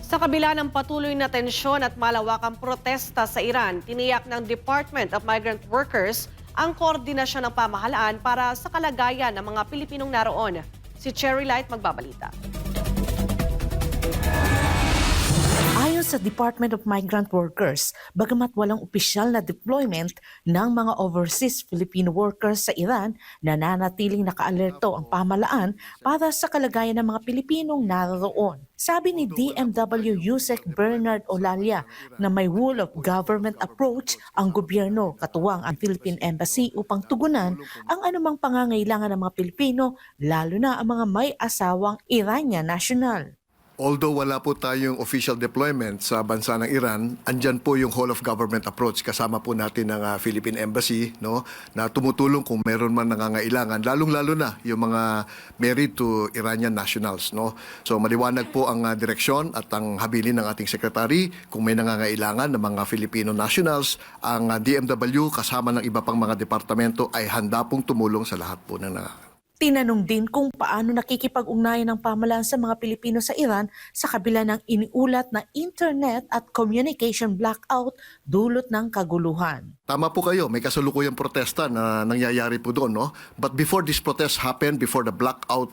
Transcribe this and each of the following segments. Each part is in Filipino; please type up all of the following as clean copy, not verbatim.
Sa kabila ng patuloy na tensyon at malawakang protesta sa Iran, tiniyak ng Department of Migrant Workers ang koordinasyon ng pamahalaan para sa kalagayan ng mga Pilipinong naroon. Si Cherry Light magbabalita. Ayon sa Department of Migrant Workers, bagamat walang opisyal na deployment ng mga overseas Filipino workers sa Iran, nananatiling nakaalerto ang pamahalaan para sa kalagayan ng mga Pilipinong naroon. Sabi ni DMW Yusek Bernard Olalia na may rule of government approach ang gobyerno katuwang ang Philippine Embassy upang tugunan ang anumang pangangailangan ng mga Pilipino, lalo na ang mga may asawang Iranian national. Although wala po tayong official deployment sa bansa ng Iran, andyan po yung whole of government approach. Kasama po natin ng Philippine Embassy, no, na tumutulong kung meron man nangangailangan, lalong-lalo na yung mga married to Iranian nationals. No? So maliwanag po ang direksyon at ang habilin ng ating secretary kung may nangangailangan ng mga Filipino nationals. Ang DMW kasama ng iba pang mga departamento ay handa pong tumulong sa lahat po ng nangangailangan. Tinanong din kung paano nakikipag-ugnayan ng pamahalaan sa mga Pilipino sa Iran sa kabila ng iniulat na internet at communication blackout dulot ng kaguluhan. Tama po kayo, may kasalukuyang protesta na nangyayari po doon. No? But before this protest happened, before the blackout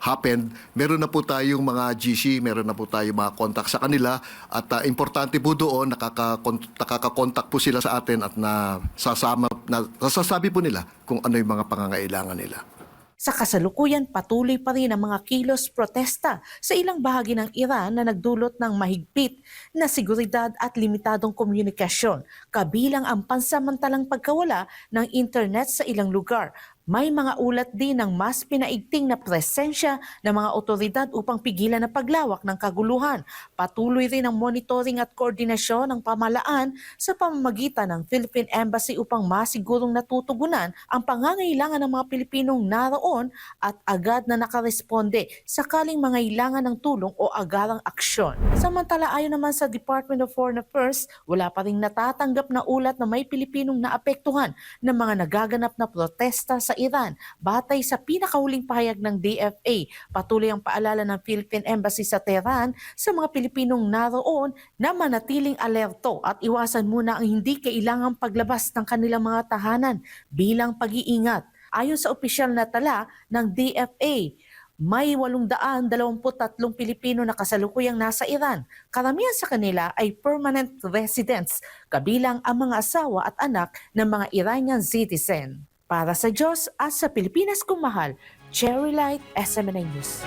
happened, meron na po tayong mga GC, meron na po tayong mga contact sa kanila. At importante po doon, nakaka-contact po sila sa atin at nasasabi po nila kung ano yung mga pangangailangan nila. Sa kasalukuyan, patuloy pa rin ang mga kilos protesta sa ilang bahagi ng Iran na nagdulot ng mahigpit na seguridad at limitadong komunikasyon, kabilang ang pansamantalang pagkawala ng internet sa ilang lugar. May mga ulat din ng mas pinaigting na presensya ng mga otoridad upang pigilan ang paglawak ng kaguluhan. Patuloy rin ang monitoring at koordinasyon ng pamahalaan sa pamamagitan ng Philippine Embassy upang masigurong natutugunan ang pangangailangan ng mga Pilipinong naroon at agad na nakaresponde sakaling mangailangan ng tulong o agarang aksyon. Samantala, ayon naman sa Department of Foreign Affairs, wala pa ring natatanggap na ulat na may Pilipinong naapektuhan ng mga nagaganap na protesta sa Iran. Batay sa pinakahuling pahayag ng DFA, patuloy ang paalala ng Philippine Embassy sa Tehran sa mga Pilipinong naroon na manatiling alerto at iwasan muna ang hindi kailangang paglabas ng kanilang mga tahanan bilang pag-iingat. Ayon sa opisyal na tala ng DFA, may 823 Pilipino na kasalukuyang nasa Iran. Karamihan sa kanila ay permanent residents, kabilang ang mga asawa at anak ng mga Iranian citizen. Para sa Diyos at sa Pilipinas kong mahal, Cherry Light, SMNA News.